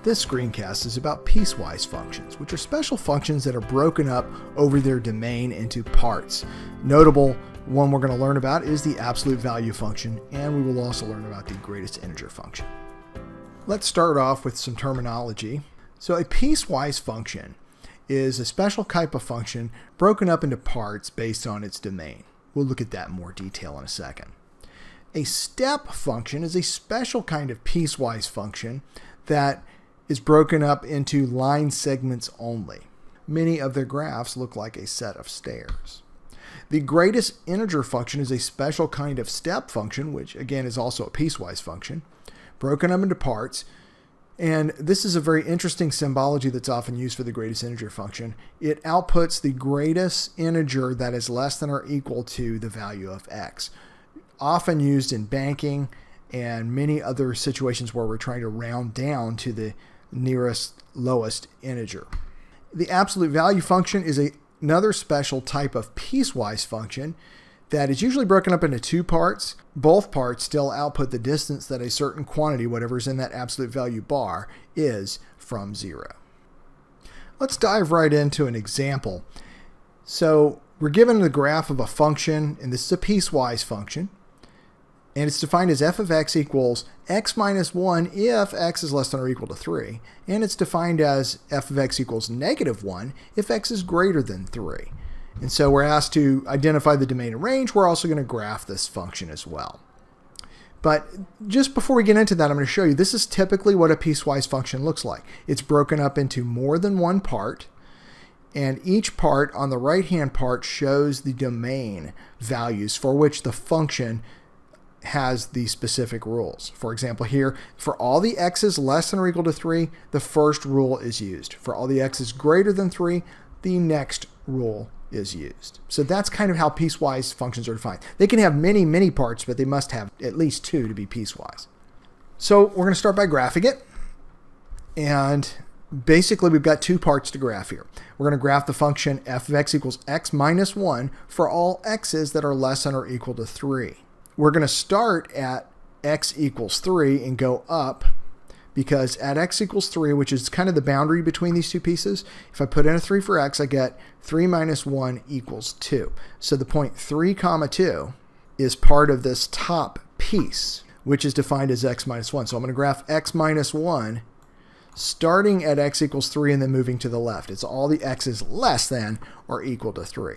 This screencast is about piecewise functions, which are special functions that are broken up over their domain into parts. Notable one we're going to learn about is the absolute value function, and we will also learn about the greatest integer function. Let's start off with some terminology. So a piecewise function is a special type of function broken up into parts based on its domain. We'll look at that in more detail in a second. A step function is a special kind of piecewise function that is broken up into line segments only. Many of their graphs look like a set of stairs. The greatest integer function is a special kind of step function, which again is also a piecewise function, broken up into parts. And this is a very interesting symbology that's often used for the greatest integer function. It outputs the greatest integer that is less than or equal to the value of x. Often used in banking and many other situations where we're trying to round down to the nearest lowest integer. The absolute value function is another special type of piecewise function that is usually broken up into two parts. Both parts still output the distance that a certain quantity, whatever is in that absolute value bar, is from 0. Let's dive right into an example. So we're given the graph of a function, and this is a piecewise function. And it's defined as f of x equals x minus 1 if x is less than or equal to 3. And it's defined as f of x equals negative 1 if x is greater than 3. And so we're asked to identify the domain and range. We're also going to graph this function as well. But just before we get into that, I'm going to show you this is typically what a piecewise function looks like. It's broken up into more than one part. And each part on the right-hand part shows the domain values for which the function has the specific rules. For example, here, for all the x's less than or equal to 3, the first rule is used. For all the x's greater than 3, the next rule is used. So that's kind of how piecewise functions are defined. They can have many parts, but they must have at least two to be piecewise. So we're going to start by graphing it. And basically, we've got two parts to graph here. We're going to graph the function f of x equals x minus 1 for all x's that are less than or equal to 3. We're going to start at x equals 3 and go up because at x equals 3, which is kind of the boundary between these two pieces, if I put in a 3 for x, I get 3 minus 1 equals 2. So the point 3 comma 2 is part of this top piece, which is defined as x minus 1. So I'm going to graph x minus 1 starting at x equals 3 and then moving to the left. It's all the x's less than or equal to 3.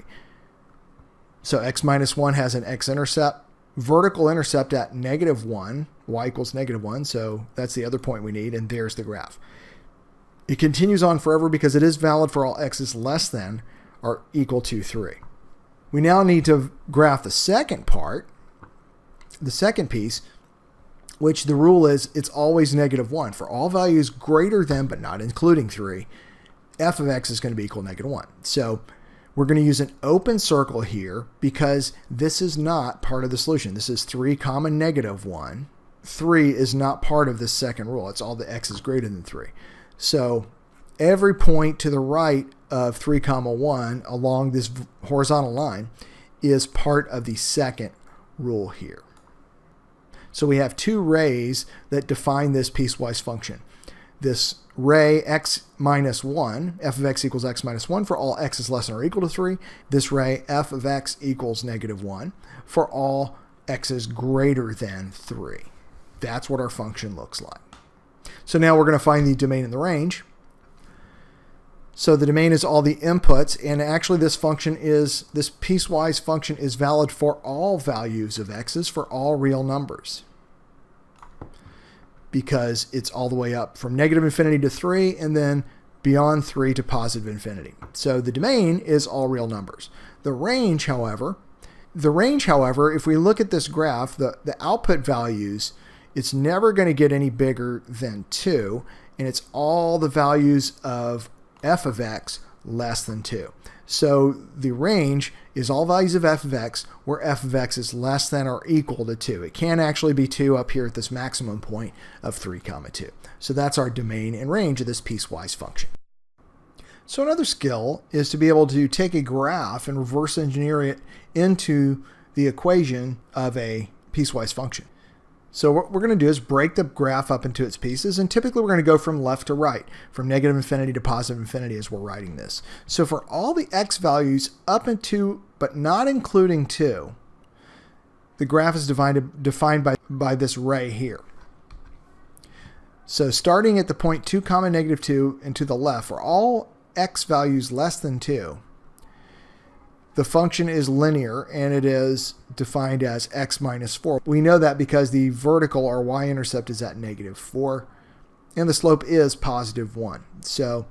So x minus 1 has an x-intercept. Vertical intercept at negative 1, y equals negative 1, so that's the other point we need, and there's the graph. It continues on forever because it is valid for all x's less than or equal to 3. We now need to graph the second part, the second piece, which the rule is it's always negative 1. For all values greater than but not including 3, f of x is going to be equal to negative 1. So we're going to use an open circle here because this is not part of the solution. This is 3 comma negative 1. 3 is not part of this second rule. It's all the x is greater than 3. So every point to the right of 3 comma 1 along this horizontal line is part of the second rule here. So we have two rays that define this piecewise function. This ray x minus 1, f of x equals x minus 1 for all x is less than or equal to 3. This ray f of x equals negative 1 for all x is greater than 3. That's what our function looks like. So now we're going to find the domain and the range. So the domain is all the inputs, and actually this piecewise function is valid for all values of x's for all real numbers, because it's all the way up from negative infinity to 3 and then beyond 3 to positive infinity. So the domain is all real numbers. The range, however, if we look at this graph, the output values, it's never going to get any bigger than 2, and it's all the values of f of x less than 2. So the range is all values of f of x where f of x is less than or equal to 2. It can actually be 2 up here at this maximum point of 3 comma 2. So that's our domain and range of this piecewise function. So another skill is to be able to take a graph and reverse engineer it into the equation of a piecewise function. So what we're going to do is break the graph up into its pieces, and typically we're going to go from left to right, from negative infinity to positive infinity as we're writing this. So for all the x values up into, but not including 2, the graph is defined by this ray here. So starting at the point 2 comma negative 2 and to the left, for all x values less than 2, the function is linear, and it is defined as x minus 4. We know that because the vertical or y-intercept is at negative 4, and the slope is positive 1. So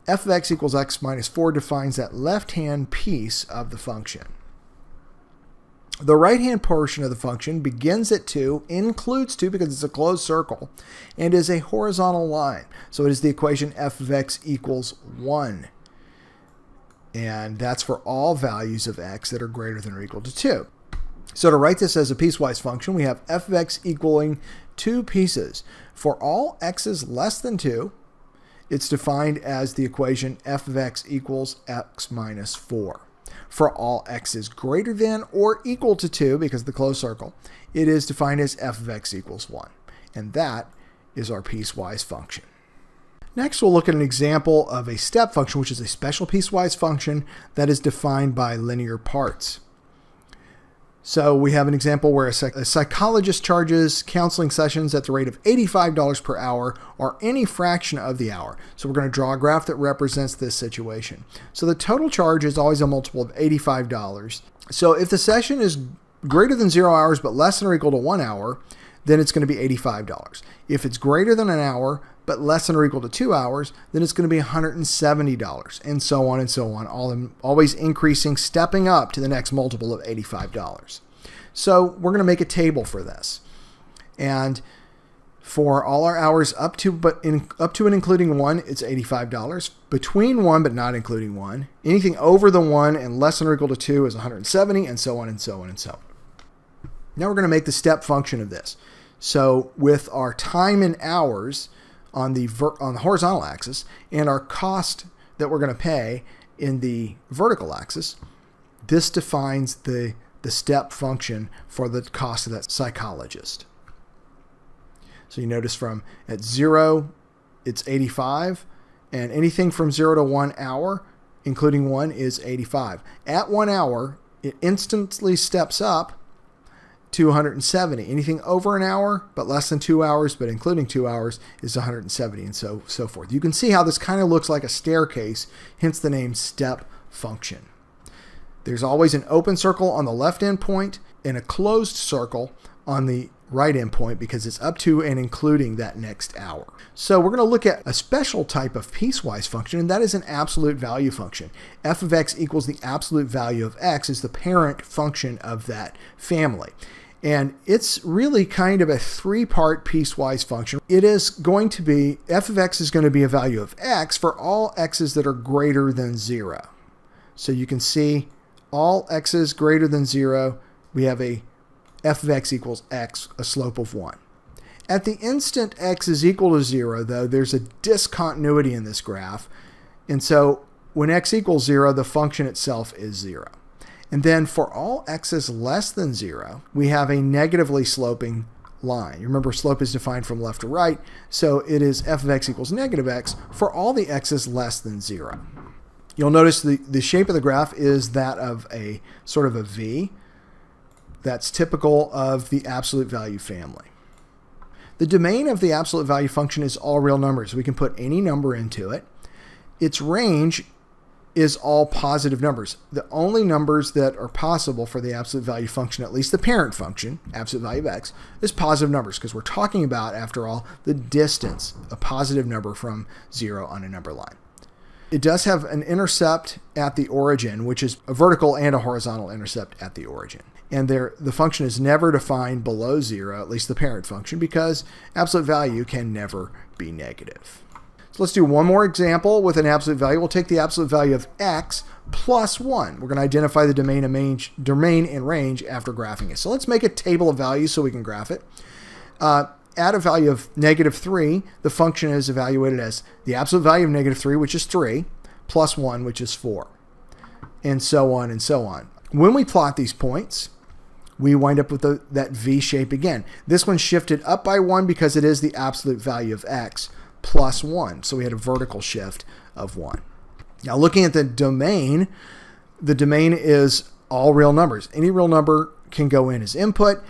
f of x equals x minus 4 defines that left-hand piece of the function. The right-hand portion of the function begins at 2, includes 2 because it's a closed circle, and is a horizontal line. So it is the equation f of x equals 1. And that's for all values of x that are greater than or equal to 2. So to write this as a piecewise function, we have f of x equaling 2 pieces. For all x's less than 2, it's defined as the equation f of x equals x minus 4. For all x's greater than or equal to 2, because of the closed circle, it is defined as f of x equals 1. And that is our piecewise function. Next, we'll look at an example of a step function, which is a special piecewise function that is defined by linear parts. So we have an example where a psychologist charges counseling sessions at the rate of $85 per hour or any fraction of the hour. So we're going to draw a graph that represents this situation. So the total charge is always a multiple of $85. So if the session is greater than 0 hours but less than or equal to 1 hour, then it's going to be $85. If it's greater than an hour but less than or equal to 2 hours, then it's going to be $170, and so on, always increasing, stepping up to the next multiple of $85. So we're going to make a table for this. And for all our hours up to and including 1, it's $85. Between 1 but not including 1, anything over the 1 and less than or equal to 2 is $170, and so on. Now we're going to make the step function of this. So with our time in hours on the horizontal axis and our cost that we're going to pay in the vertical axis, this defines the step function for the cost of that psychologist. So you notice from at 0, it's 85, and anything from 0 to 1 hour, including 1, is 85. At 1 hour, it instantly steps up to 170. Anything over an hour, but less than 2 hours, but including 2 hours, is 170, and so forth. You can see how this kind of looks like a staircase, hence the name step function. There's always an open circle on the left end point and a closed circle on the right end point because it's up to and including that next hour. So we're going to look at a special type of piecewise function, and that is an absolute value function. F of x equals the absolute value of x is the parent function of that family. And it's really kind of a 3-part piecewise function. It is going to be, f of x is going to be a value of x for all x's that are greater than 0. So you can see all x's greater than 0, we have a f of x equals x, a slope of 1. At the instant x is equal to 0, though, there's a discontinuity in this graph. And so when x equals 0, the function itself is 0. And then for all x's less than 0, we have a negatively sloping line. You remember slope is defined from left to right, so it is f of x equals negative x for all the x's less than 0. You'll notice the shape of the graph is that of a sort of a V. That's typical of the absolute value family. The domain of the absolute value function is all real numbers. We can put any number into it. Its range is all positive numbers. The only numbers that are possible for the absolute value function, at least the parent function, absolute value of x, is positive numbers because we're talking about, after all, the distance, a positive number from 0 on a number line. It does have an intercept at the origin, which is a vertical and a horizontal intercept at the origin. And the function is never defined below 0, at least the parent function, because absolute value can never be negative. So let's do one more example with an absolute value. We'll take the absolute value of x plus 1. We're going to identify the domain and range after graphing it. So let's make a table of values so we can graph it. At a value of negative 3, the function is evaluated as the absolute value of negative 3, which is 3, plus 1, which is 4, and so on and so on. When we plot these points, we wind up with that V shape again. This one shifted up by 1 because it is the absolute value of x plus 1. So we had a vertical shift of 1. Now looking at the domain is all real numbers. Any real number can go in as input.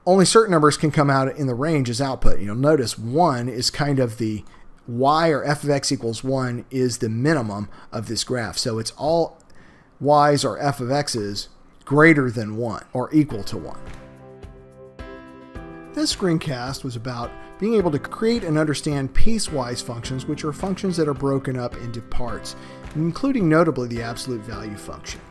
Only certain numbers can come out in the range as output. You'll notice 1 is kind of the y, or f of x equals 1 is the minimum of this graph. So it's all y's or f of x's greater than 1 or equal to 1. This screencast was about being able to create and understand piecewise functions, which are functions that are broken up into parts, including notably the absolute value function.